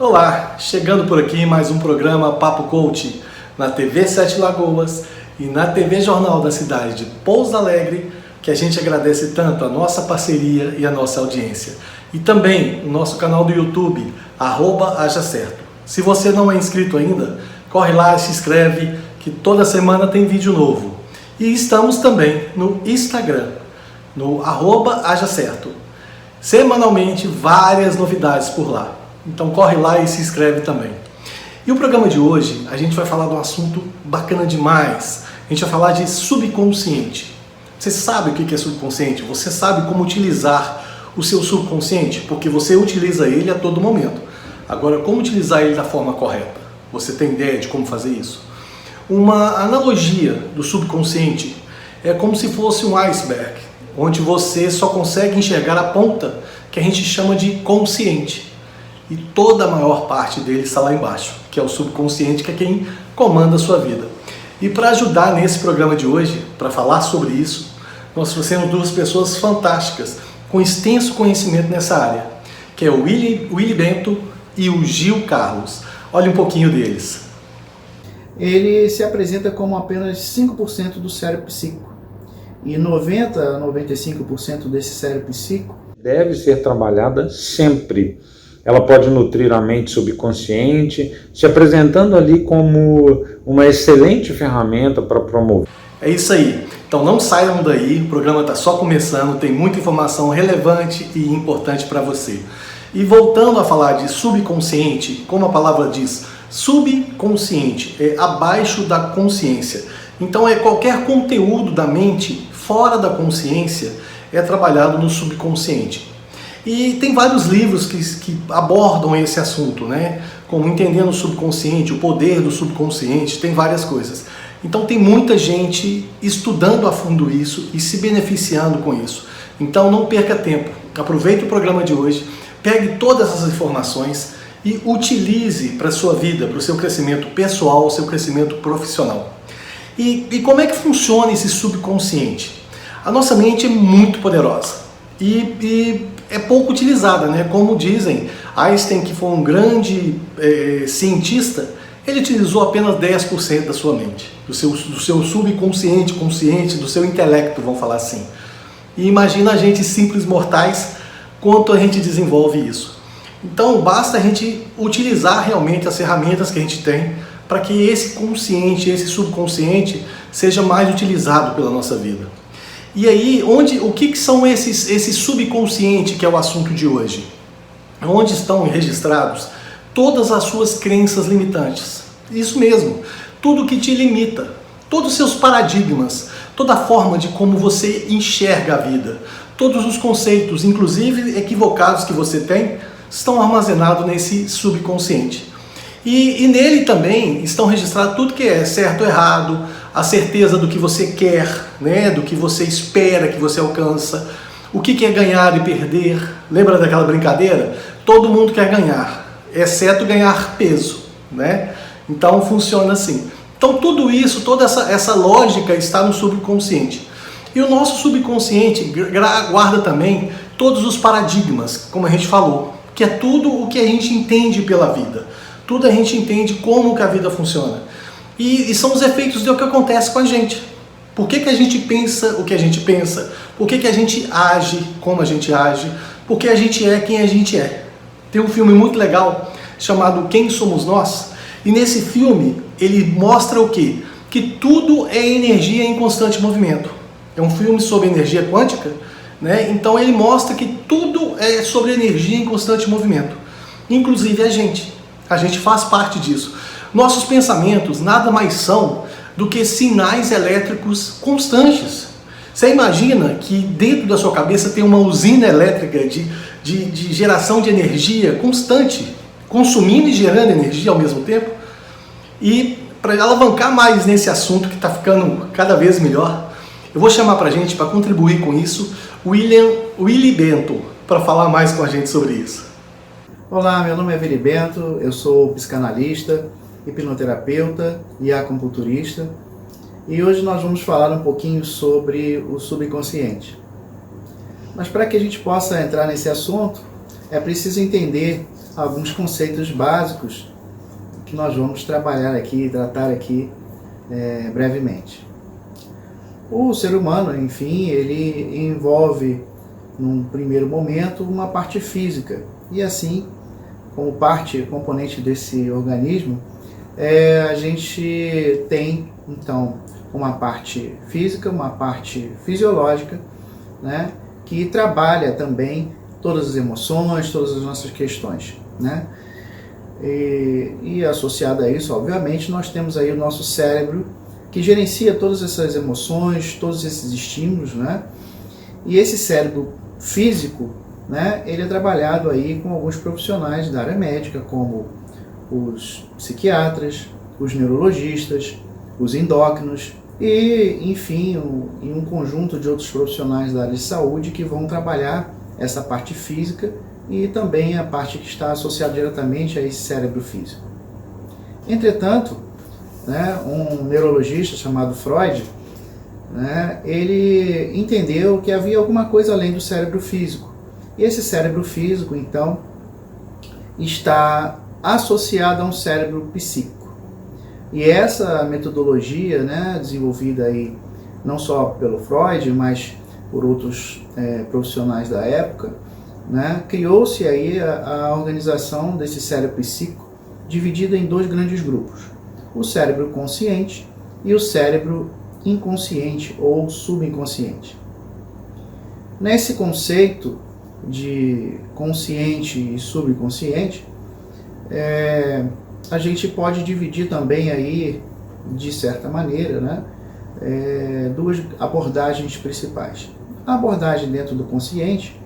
Olá, chegando por aqui mais um programa Papo Coach na TV Sete Lagoas e na TV Jornal da cidade de Pouso Alegre, que a gente agradece tanto a nossa parceria e a nossa audiência. E também o nosso canal do YouTube, @hajacerto. Se você não é inscrito ainda, corre lá, se inscreve, que toda semana tem vídeo novo. E estamos também no Instagram, no @hajacerto. Semanalmente, várias novidades por lá. Então corre lá e se inscreve também. E o programa de hoje, a gente vai falar de um assunto bacana demais. A gente vai falar de subconsciente. Você sabe o que é subconsciente? Você sabe como utilizar o seu subconsciente? Porque você utiliza ele a todo momento. Agora, como utilizar ele da forma correta? Você tem ideia de como fazer isso? Uma analogia do subconsciente é como se fosse um iceberg, onde você só consegue enxergar a ponta, que a gente chama de consciente. E toda a maior parte dele está lá embaixo, que é o subconsciente, que é quem comanda a sua vida. E para ajudar nesse programa de hoje, para falar sobre isso, nós trouxemos duas pessoas fantásticas, com extenso conhecimento nessa área, que é o Willy Bento e o Gil Carlos. Olha um pouquinho deles. Ele se apresenta como apenas 5% do cérebro psíquico. E 90 a 95% desse cérebro psíquico deve ser trabalhada sempre. Ela pode nutrir a mente subconsciente, se apresentando ali como uma excelente ferramenta para promover. É isso aí. Então não saiam daí, o programa está só começando, tem muita informação relevante e importante para você. E voltando a falar de subconsciente, como a palavra diz, subconsciente é abaixo da consciência. Então é qualquer conteúdo da mente fora da consciência é trabalhado no subconsciente. E tem vários livros que abordam esse assunto, né? Como Entendendo o Subconsciente, o poder do subconsciente, tem várias coisas. Então tem muita gente estudando a fundo isso e se beneficiando com isso. Então não perca tempo, aproveite o programa de hoje, pegue todas essas informações e utilize para a sua vida, para o seu crescimento pessoal, o seu crescimento profissional. E como é que funciona esse subconsciente? A nossa mente é muito poderosa e é pouco utilizada, né? Como dizem, Einstein, que foi um grande cientista, ele utilizou apenas 10% da sua mente, do seu subconsciente, consciente, do seu intelecto, vamos falar assim. E imagina a gente simples mortais, quanto a gente desenvolve isso. Então basta a gente utilizar realmente as ferramentas que a gente tem para que esse consciente, esse subconsciente seja mais utilizado pela nossa vida. E aí, o que são esse subconsciente, que é o assunto de hoje? Onde estão registrados todas as suas crenças limitantes. Isso mesmo, tudo que te limita, todos os seus paradigmas, toda a forma de como você enxerga a vida, todos os conceitos, inclusive equivocados que você tem, estão armazenados nesse subconsciente. E nele também estão registrados tudo que é certo ou errado, a certeza do que você quer, né, do que você espera que você alcança, o que é ganhar e perder. Lembra daquela brincadeira? Todo mundo quer ganhar, exceto ganhar peso, né? Então funciona assim. Então tudo isso, toda essa lógica está no subconsciente. E o nosso subconsciente guarda também todos os paradigmas, como a gente falou, que é tudo o que a gente entende pela vida. Tudo a gente entende como que a vida funciona. E são os efeitos do que acontece com a gente. Por que a gente pensa o que a gente pensa? Por que a gente age como a gente age? Por que a gente é quem a gente é? Tem um filme muito legal chamado Quem Somos Nós? E nesse filme ele mostra o quê? Que tudo é energia em constante movimento. É um filme sobre energia quântica, né? Então ele mostra que tudo é sobre energia em constante movimento. Inclusive a gente. A gente faz parte disso. Nossos pensamentos nada mais são do que sinais elétricos constantes. Você imagina que dentro da sua cabeça tem uma usina elétrica de geração de energia constante, consumindo e gerando energia ao mesmo tempo? E para alavancar mais nesse assunto que está ficando cada vez melhor, eu vou chamar para a gente, para contribuir com isso, Willy Bento, para falar mais com a gente sobre isso. Olá, meu nome é Vili Bento, eu sou psicanalista, hipnoterapeuta e acupunturista, e hoje nós vamos falar um pouquinho sobre o subconsciente. Mas para que a gente possa entrar nesse assunto, é preciso entender alguns conceitos básicos que nós vamos trabalhar aqui, tratar aqui brevemente. O ser humano, enfim, ele envolve, num primeiro momento, uma parte física, e assim, como componente desse organismo, a gente tem, então, uma parte física, uma parte fisiológica, né, que trabalha também todas as emoções, todas as nossas questões, né? E associado a isso, obviamente, nós temos aí o nosso cérebro, que gerencia todas essas emoções, todos esses estímulos, né? E esse cérebro físico, né, ele é trabalhado aí com alguns profissionais da área médica, como os psiquiatras, os neurologistas, os endócrinos e, enfim, um conjunto de outros profissionais da área de saúde que vão trabalhar essa parte física e também a parte que está associada diretamente a esse cérebro físico. Entretanto, né, um neurologista chamado Freud, né, ele entendeu que havia alguma coisa além do cérebro físico. E esse cérebro físico, então, está associado a um cérebro psíquico. E essa metodologia, né, desenvolvida aí não só pelo Freud, mas por outros profissionais da época, né, criou-se aí a organização desse cérebro psíquico dividida em dois grandes grupos: o cérebro consciente e o cérebro inconsciente ou subconsciente. Nesse conceito de consciente e subconsciente, a gente pode dividir também aí, de certa maneira, né, duas abordagens principais. A abordagem dentro do consciente,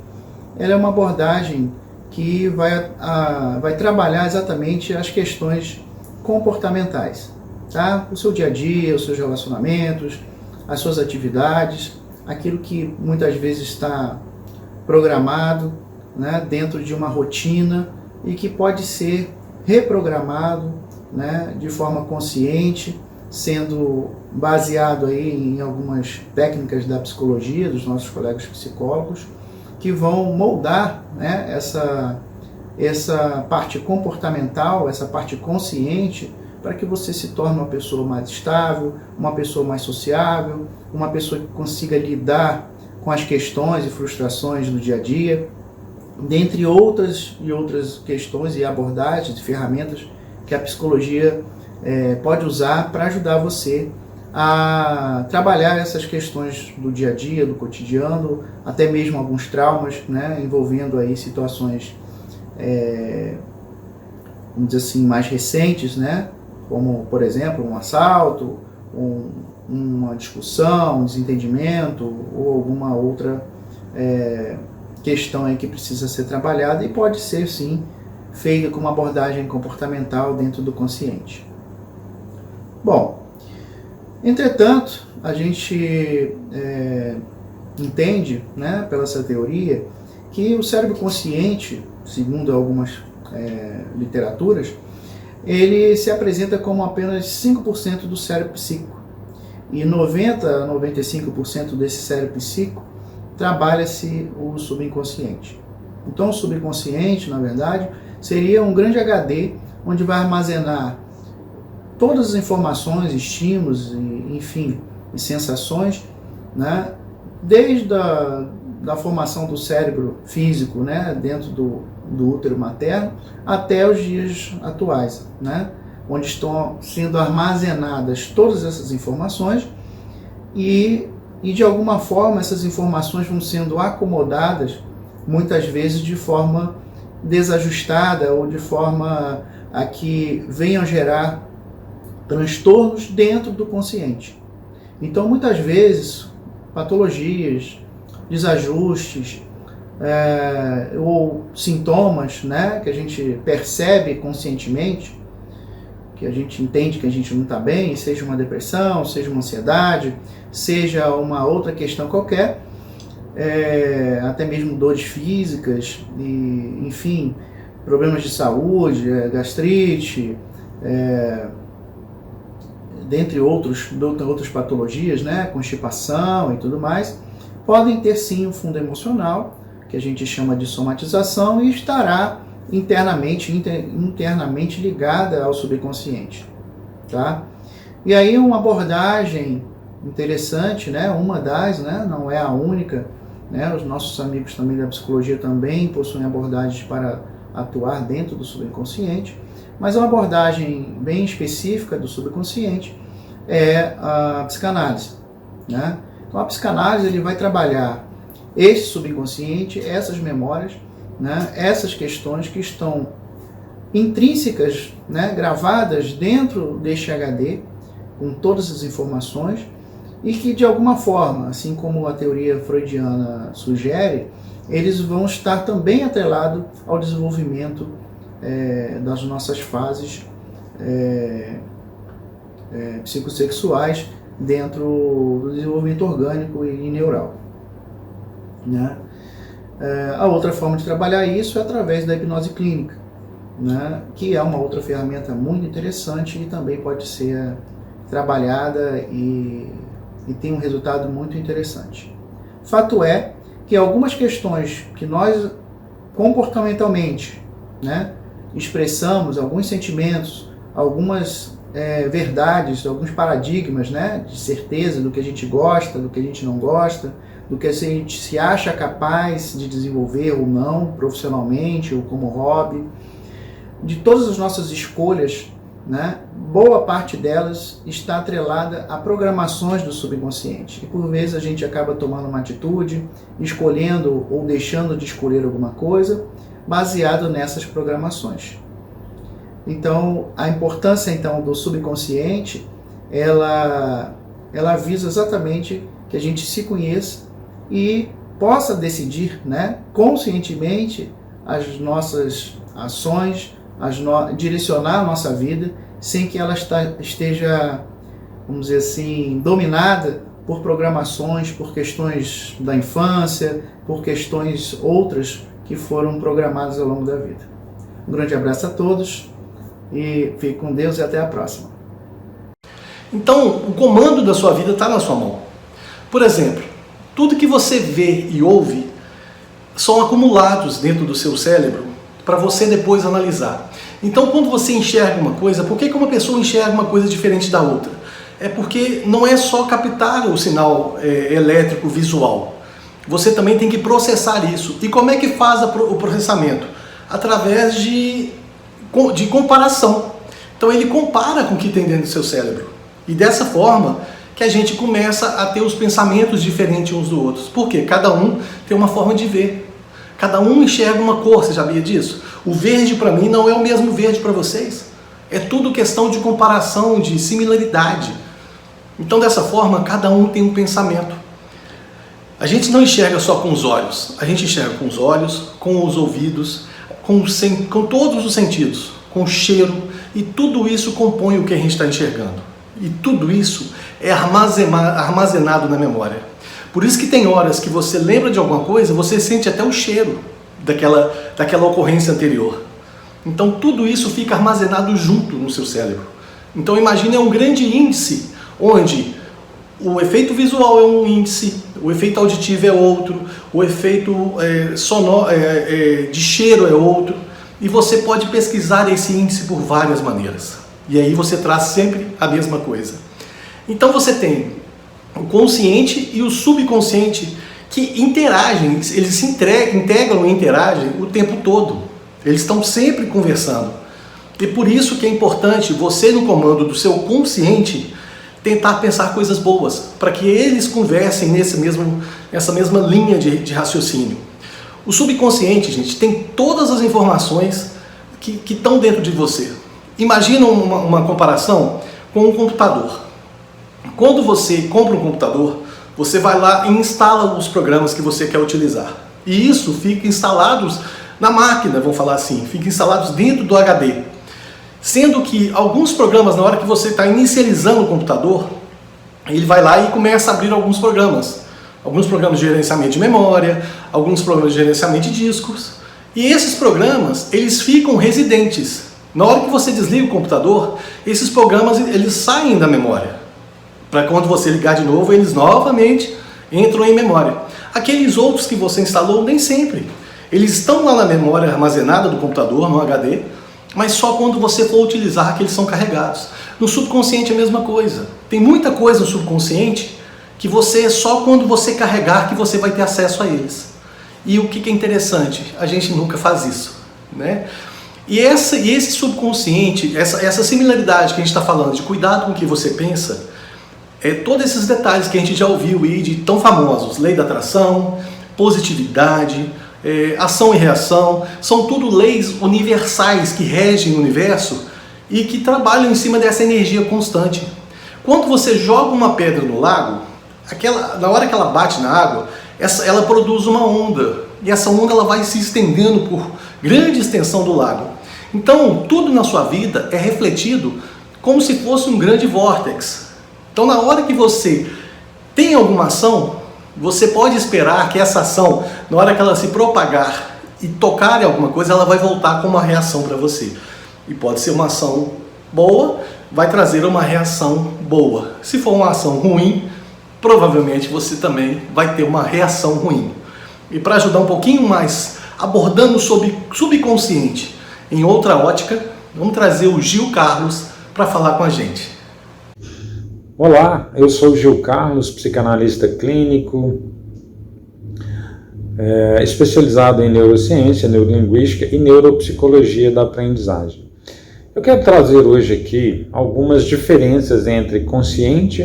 ela é uma abordagem que vai trabalhar exatamente as questões comportamentais, tá? O seu dia a dia, os seus relacionamentos, as suas atividades, aquilo que muitas vezes está programado, né, dentro de uma rotina e que pode ser reprogramado, né, de forma consciente, sendo baseado aí em algumas técnicas da psicologia dos nossos colegas psicólogos, que vão moldar, né, essa parte comportamental, essa parte consciente, para que você se torne uma pessoa mais estável, uma pessoa mais sociável, uma pessoa que consiga lidar com as questões e frustrações do dia a dia, dentre outras questões e abordagens e ferramentas que a psicologia pode usar para ajudar você a trabalhar essas questões do dia a dia, do cotidiano, até mesmo alguns traumas, né, envolvendo aí situações, vamos dizer assim, mais recentes, né, como, por exemplo, um assalto, uma discussão, um desentendimento ou alguma outra questão aí que precisa ser trabalhada e pode ser, sim, feita com uma abordagem comportamental dentro do consciente. Bom, entretanto, a gente entende, né, pela essa teoria, que o cérebro consciente, segundo algumas literaturas, ele se apresenta como apenas 5% do cérebro psíquico. E 90% a 95% desse cérebro psíquico trabalha-se o subconsciente. Então o subconsciente, na verdade, seria um grande HD onde vai armazenar todas as informações, estímulos, enfim, e sensações, né, desde da formação do cérebro físico, né, dentro do útero materno, até os dias atuais, né, onde estão sendo armazenadas todas essas informações e de alguma forma essas informações vão sendo acomodadas, muitas vezes de forma desajustada ou de forma a que venham gerar transtornos dentro do consciente. Então, muitas vezes, patologias, desajustes ou sintomas, né, que a gente percebe conscientemente, que a gente entende que a gente não está bem, seja uma depressão, seja uma ansiedade, seja uma outra questão qualquer, até mesmo dores físicas, e, enfim, problemas de saúde, gastrite, dentre outras patologias, né, constipação e tudo mais, podem ter sim um fundo emocional, que a gente chama de somatização, e estará internamente ligada ao subconsciente, tá? E aí uma abordagem interessante, né, uma das, né, não é a única, né, os nossos amigos também da psicologia também possuem abordagens para atuar dentro do subconsciente, mas uma abordagem bem específica do subconsciente é a psicanálise, né? Então a psicanálise ele vai trabalhar esse subconsciente, essas memórias, né, essas questões que estão intrínsecas, né, gravadas dentro deste HD, com todas as informações, e que de alguma forma, assim como a teoria freudiana sugere, eles vão estar também atrelados ao desenvolvimento das nossas fases psicossexuais dentro do desenvolvimento orgânico e neural, né? A outra forma de trabalhar isso é através da hipnose clínica, né? Que é uma outra ferramenta muito interessante e também pode ser trabalhada e tem um resultado muito interessante. Fato é que algumas questões que nós comportamentalmente, né, expressamos, alguns sentimentos, algumas verdades, alguns paradigmas, né, de certeza do que a gente gosta, do que a gente não gosta, do que a gente se acha capaz de desenvolver ou não, profissionalmente ou como hobby, de todas as nossas escolhas, né, boa parte delas está atrelada a programações do subconsciente. E por vezes a gente acaba tomando uma atitude, escolhendo ou deixando de escolher alguma coisa, baseado nessas programações. Então, a importância então do subconsciente, ela visa exatamente que a gente se conheça e possa decidir, né, conscientemente as nossas ações, direcionar a nossa vida, sem que ela esteja, vamos dizer assim, dominada por programações, por questões da infância, por questões outras que foram programadas ao longo da vida. Um grande abraço a todos e fique com Deus e até a próxima. Então, o comando da sua vida está na sua mão. Por exemplo, tudo que você vê e ouve são acumulados dentro do seu cérebro para você depois analisar. Então, quando você enxerga uma coisa, por que uma pessoa enxerga uma coisa diferente da outra? É porque não é só captar o sinal elétrico visual. Você também tem que processar isso. E como é que faz o processamento? Através de comparação. Então, ele compara com o que tem dentro do seu cérebro. E dessa forma que a gente começa a ter os pensamentos diferentes uns dos outros. Por quê? Cada um tem uma forma de ver. Cada um enxerga uma cor, você sabia disso? O verde para mim não é o mesmo verde para vocês. É tudo questão de comparação, de similaridade. Então, dessa forma, cada um tem um pensamento. A gente não enxerga só com os olhos. A gente enxerga com os olhos, com os ouvidos, com todos os sentidos, com o cheiro. E tudo isso compõe o que a gente está enxergando. E tudo isso é armazenado na memória. Por isso que tem horas que você lembra de alguma coisa, você sente até o cheiro daquela ocorrência anterior. Então tudo isso fica armazenado junto no seu cérebro. Então imagine um grande índice, onde o efeito visual é um índice, o efeito auditivo é outro, o efeito sonoro, de cheiro é outro, e você pode pesquisar esse índice por várias maneiras. E aí você traz sempre a mesma coisa. Então você tem o consciente e o subconsciente que interagem, eles se integram e interagem o tempo todo. Eles estão sempre conversando. E por isso que é importante você, no comando do seu consciente, tentar pensar coisas boas, para que eles conversem nessa mesma linha de raciocínio. O subconsciente, gente, tem todas as informações que estão dentro de você. Imagina uma comparação com um computador. Quando você compra um computador, você vai lá e instala os programas que você quer utilizar. E isso fica instalados na máquina, vamos falar assim, fica instalados dentro do HD. Sendo que alguns programas, na hora que você está inicializando o computador, ele vai lá e começa a abrir alguns programas. Alguns programas de gerenciamento de memória, alguns programas de gerenciamento de discos. E esses programas, eles ficam residentes. Na hora que você desliga o computador, esses programas eles saem da memória. Para quando você ligar de novo, eles novamente entram em memória. Aqueles outros que você instalou, nem sempre. Eles estão lá na memória armazenada do computador, no HD, mas só quando você for utilizar que eles são carregados. No subconsciente é a mesma coisa. Tem muita coisa no subconsciente que você só quando você carregar que você vai ter acesso a eles. E o que é interessante? A gente nunca faz isso, né? E esse subconsciente, essa similaridade que a gente está falando, de cuidado com o que você pensa, todos esses detalhes que a gente já ouviu aí de tão famosos, lei da atração, positividade, ação e reação, são tudo leis universais que regem o universo e que trabalham em cima dessa energia constante. Quando você joga uma pedra no lago, na hora que ela bate na água, ela produz uma onda, e essa onda ela vai se estendendo por grande extensão do lago. Então, tudo na sua vida é refletido como se fosse um grande vórtex. Então, na hora que você tem alguma ação, você pode esperar que essa ação, na hora que ela se propagar e tocar em alguma coisa, ela vai voltar com uma reação para você. E pode ser uma ação boa, vai trazer uma reação boa. Se for uma ação ruim, provavelmente você também vai ter uma reação ruim. E para ajudar um pouquinho mais, abordando sobre subconsciente em outra ótica, vamos trazer o Gil Carlos para falar com a gente. Olá, eu sou o Gil Carlos, psicanalista clínico, especializado em neurociência, neurolinguística e neuropsicologia da aprendizagem. Eu quero trazer hoje aqui algumas diferenças entre consciente,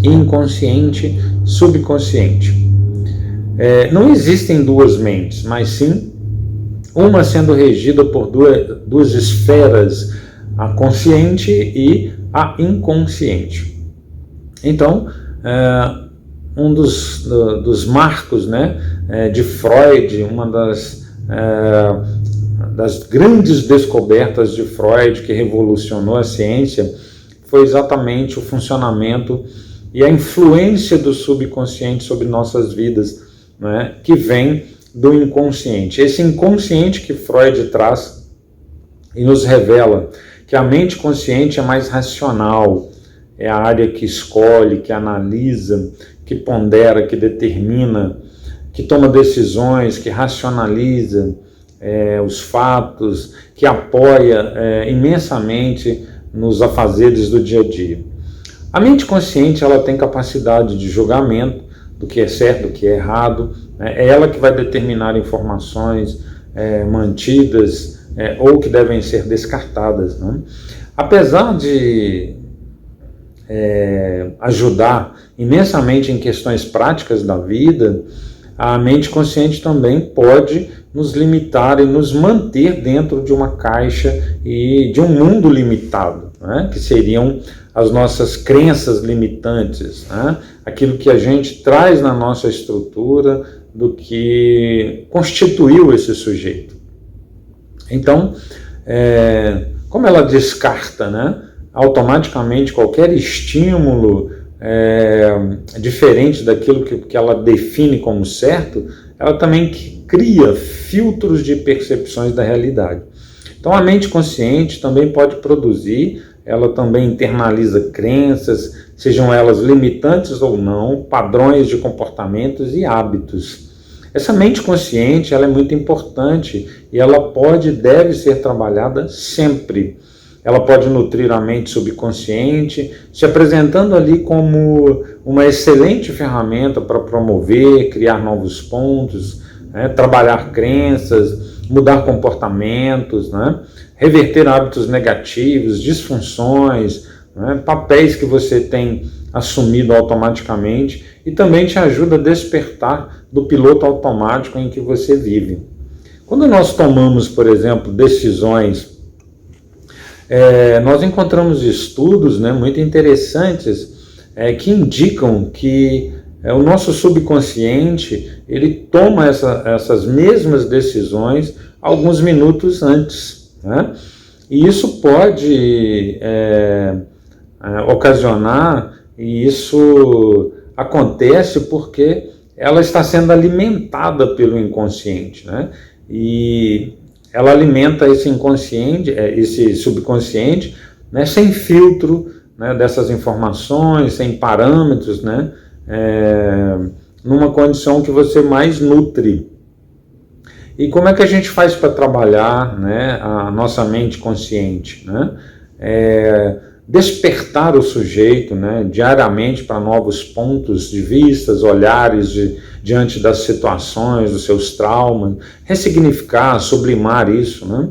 inconsciente, subconsciente. Não existem duas mentes, mas sim uma sendo regida por duas esferas, a consciente e a inconsciente. Então, um dos marcos, né, de Freud, uma das grandes descobertas de Freud que revolucionou a ciência, foi exatamente o funcionamento e a influência do subconsciente sobre nossas vidas, né, que vem do inconsciente. Esse inconsciente que Freud traz e nos revela que a mente consciente é mais racional, é a área que escolhe, que analisa, que pondera, que determina, que toma decisões, que racionaliza os fatos, que apoia imensamente nos afazeres do dia a dia. A mente consciente ela tem capacidade de julgamento do que é certo, do que é errado, é ela que vai determinar informações mantidas ou que devem ser descartadas, né? Apesar de ajudar imensamente em questões práticas da vida, a mente consciente também pode nos limitar e nos manter dentro de uma caixa e de um mundo limitado, né? Que seriam as nossas crenças limitantes, né? Aquilo que a gente traz na nossa estrutura do que constituiu esse sujeito. Então, como ela descarta, né, automaticamente qualquer estímulo diferente daquilo que ela define como certo, ela também cria filtros de percepções da realidade. Então a mente consciente também pode produzir, ela também internaliza crenças, sejam elas limitantes ou não, padrões de comportamentos e hábitos. Essa mente consciente ela é muito importante e ela pode e deve ser trabalhada sempre. Ela pode nutrir a mente subconsciente, se apresentando ali como uma excelente ferramenta para promover, criar novos pontos, né, trabalhar crenças, mudar comportamentos, né, reverter hábitos negativos, disfunções, né, papéis que você tem assumido automaticamente e também te ajuda a despertar do piloto automático em que você vive. Quando nós tomamos, por exemplo, decisões, nós encontramos estudos, né, muito interessantes que indicam que o nosso subconsciente ele toma essas mesmas decisões alguns minutos antes, né? E isso pode ocasionar, e isso acontece porque ela está sendo alimentada pelo inconsciente, né? e ela alimenta esse inconsciente, esse subconsciente, né, sem filtro, né, dessas informações, sem parâmetros, né, numa condição que você mais nutre. E como é que a gente faz para trabalhar, né, a nossa mente consciente, né? Despertar o sujeito, né, diariamente para novos pontos de vista, olhares diante das situações, dos seus traumas, ressignificar, sublimar isso, né?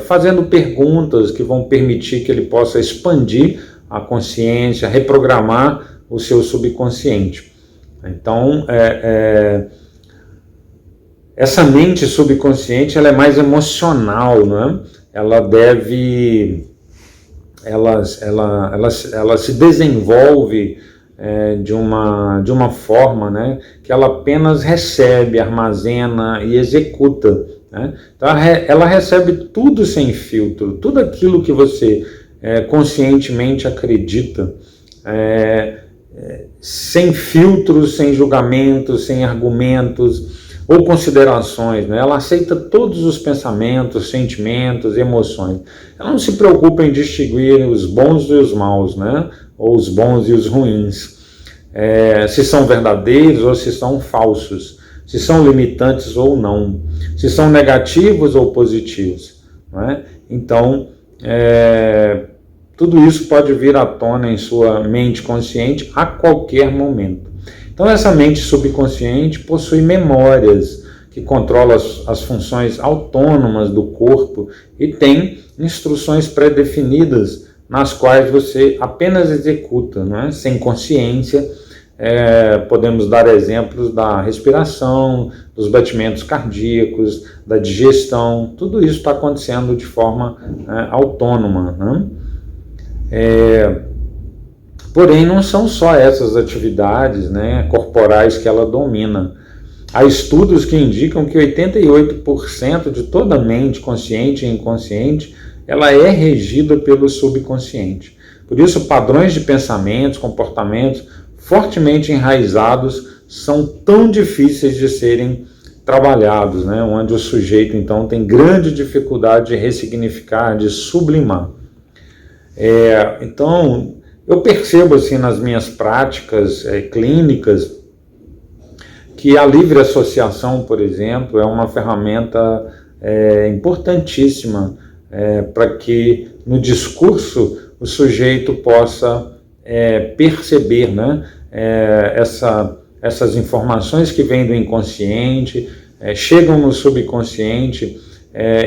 Fazendo perguntas que vão permitir que ele possa expandir a consciência, reprogramar o seu subconsciente. Então, essa mente subconsciente, ela é mais emocional, né? Ela se desenvolve de uma forma, né, que ela apenas recebe, armazena e executa, né? Então ela recebe tudo sem filtro, tudo aquilo que você conscientemente acredita, sem filtros, sem julgamentos, sem argumentos ou considerações, né? Ela aceita todos os pensamentos, sentimentos, emoções. Ela não se preocupa em distinguir os bons e os maus, né? Ou os bons e os ruins, se são verdadeiros ou se são falsos, se são limitantes ou não, se são negativos ou positivos, né? Então, tudo isso pode vir à tona em sua mente consciente a qualquer momento. Então essa mente subconsciente possui memórias que controlam as funções autônomas do corpo e tem instruções pré-definidas nas quais você apenas executa, né? Sem consciência. Podemos dar exemplos da respiração, dos batimentos cardíacos, da digestão, tudo isso está acontecendo de forma autônoma, né? Porém, não são só essas atividades, né, corporais que ela domina. Há estudos que indicam que 88% de toda a mente, consciente e inconsciente, ela é regida pelo subconsciente. Por isso, padrões de pensamentos, comportamentos fortemente enraizados são tão difíceis de serem trabalhados, né, onde o sujeito, então, tem grande dificuldade de ressignificar, de sublimar. Então, eu percebo assim nas minhas práticas clínicas que a livre associação, por exemplo, é uma ferramenta importantíssima para que no discurso o sujeito possa perceber, né, essas informações que vêm do inconsciente, chegam no subconsciente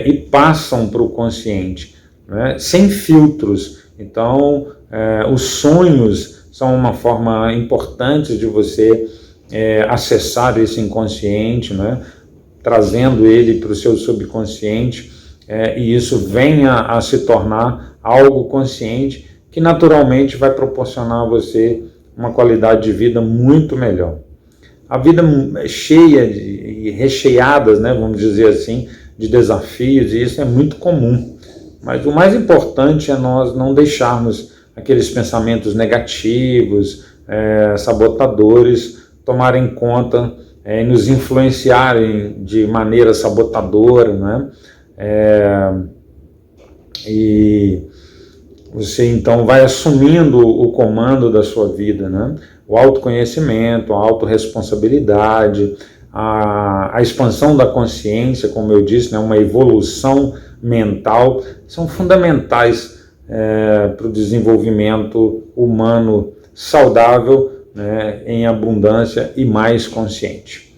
e passam para o consciente, né, sem filtros. Então, os sonhos são uma forma importante de você acessar esse inconsciente, né, trazendo ele para o seu subconsciente, e isso venha a se tornar algo consciente que naturalmente vai proporcionar a você uma qualidade de vida muito melhor. A vida é cheia e recheadas, né, vamos dizer assim, de desafios, e isso é muito comum. Mas o mais importante é nós não deixarmos aqueles pensamentos negativos, sabotadores, tomarem conta e nos influenciarem de maneira sabotadora, né? E você então vai assumindo o comando da sua vida, né? O autoconhecimento, a autorresponsabilidade, a expansão da consciência, como eu disse, né? Uma evolução mental, são fundamentais para o desenvolvimento humano saudável, né, em abundância e mais consciente.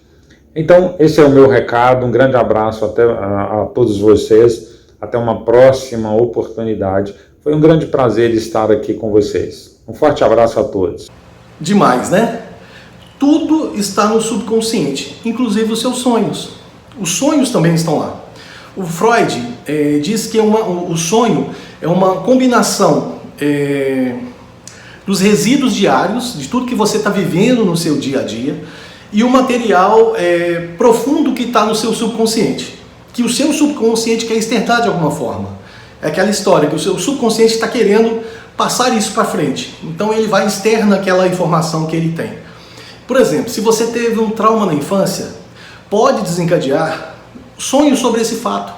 Então, esse é o meu recado, um grande abraço a todos vocês, até uma próxima oportunidade. Foi um grande prazer estar aqui com vocês. Um forte abraço a todos. Demais, né? Tudo está no subconsciente, inclusive os seus sonhos. Os sonhos também estão lá. O Freud diz que o sonho é uma combinação dos resíduos diários, de tudo que você está vivendo no seu dia a dia, e o material profundo que está no seu subconsciente, que o seu subconsciente quer externar de alguma forma. É aquela história que o seu subconsciente está querendo passar isso para frente. Então ele vai externar aquela informação que ele tem. Por exemplo, se você teve um trauma na infância, pode desencadear sonhe sobre esse fato.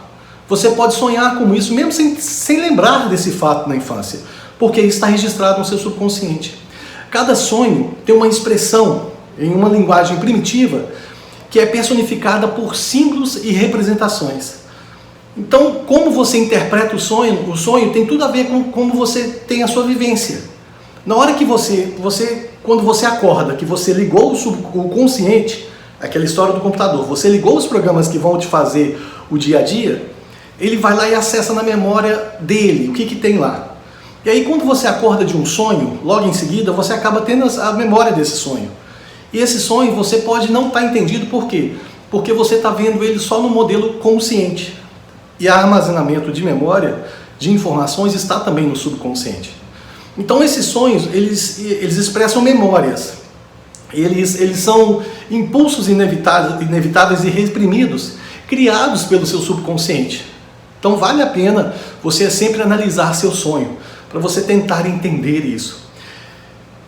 Você pode sonhar com isso, mesmo sem lembrar desse fato na infância, porque isso está registrado no seu subconsciente. Cada sonho tem uma expressão em uma linguagem primitiva que é personificada por símbolos e representações. Então, como você interpreta o sonho tem tudo a ver com como você tem a sua vivência. Na hora que quando você acorda, que você ligou o consciente, aquela história do computador, você ligou os programas que vão te fazer o dia a dia, ele vai lá e acessa na memória dele, o que tem lá. E aí quando você acorda de um sonho, logo em seguida, você acaba tendo a memória desse sonho. E esse sonho você pode não estar entendido por quê? Porque você está vendo ele só no modelo consciente. E o armazenamento de memória, de informações, está também no subconsciente. Então esses sonhos, eles expressam memórias. Eles são impulsos inevitáveis e reprimidos, criados pelo seu subconsciente. Então vale a pena você sempre analisar seu sonho, para você tentar entender isso.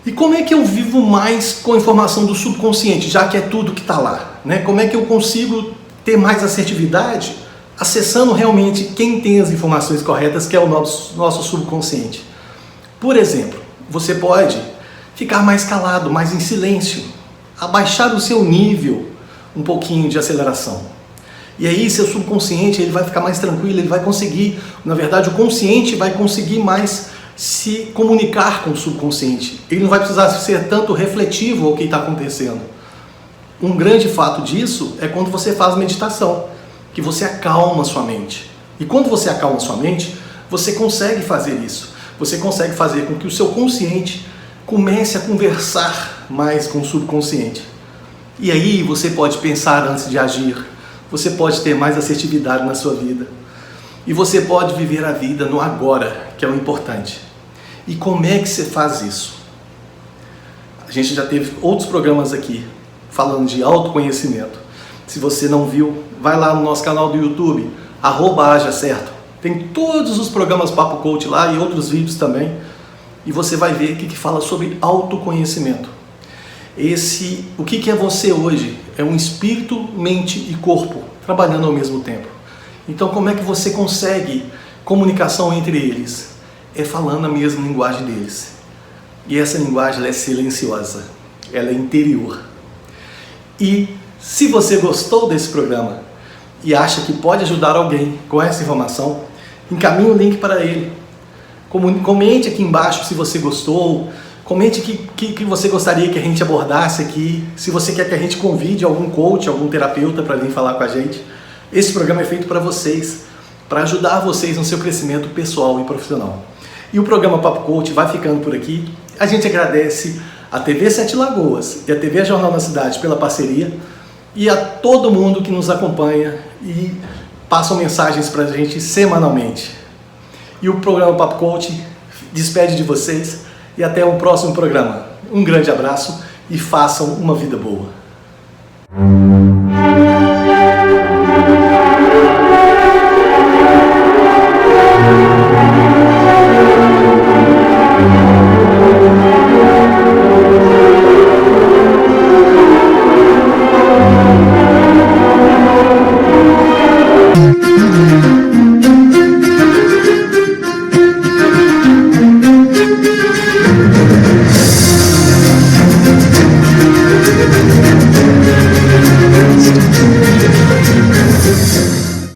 E como é que eu vivo mais com a informação do subconsciente, já que é tudo que está lá? Né? Como é que eu consigo ter mais assertividade, acessando realmente quem tem as informações corretas, que é o nosso subconsciente? Por exemplo, você pode ficar mais calado, mais em silêncio, abaixar o seu nível um pouquinho de aceleração. E aí seu subconsciente ele vai ficar mais tranquilo, ele vai conseguir, na verdade o consciente vai conseguir mais se comunicar com o subconsciente. Ele não vai precisar ser tanto refletivo ao que está acontecendo. Um grande fato disso é quando você faz meditação, que você acalma sua mente. E quando você acalma sua mente, você consegue fazer isso. Você consegue fazer com que o seu consciente comece a conversar mais com o subconsciente. E aí você pode pensar antes de agir. Você pode ter mais assertividade na sua vida. E você pode viver a vida no agora, que é o importante. E como é que você faz isso? A gente já teve outros programas aqui, falando de autoconhecimento. Se você não viu, vai lá no nosso canal do YouTube, @ajacerto. Tem todos os programas Papo Coach lá e outros vídeos também. E você vai ver o que fala sobre autoconhecimento. O que é você hoje? É um espírito, mente e corpo trabalhando ao mesmo tempo. Então como é que você consegue comunicação entre eles? É falando a mesma linguagem deles. E essa linguagem ela é silenciosa, ela é interior. E se você gostou desse programa e acha que pode ajudar alguém com essa informação, encaminhe o link para ele. Comente aqui embaixo se você gostou. Comente que você gostaria que a gente abordasse aqui. Se você quer que a gente convide algum coach, algum terapeuta para vir falar com a gente. Esse programa é feito para vocês, para ajudar vocês no seu crescimento pessoal e profissional. E o programa Papo Coach vai ficando por aqui. A gente agradece a TV Sete Lagoas e a TV Jornal na Cidade pela parceria e a todo mundo que nos acompanha e passam mensagens para a gente semanalmente. E o programa Papo Coach despede de vocês. E até o próximo programa. Um grande abraço e façam uma vida boa.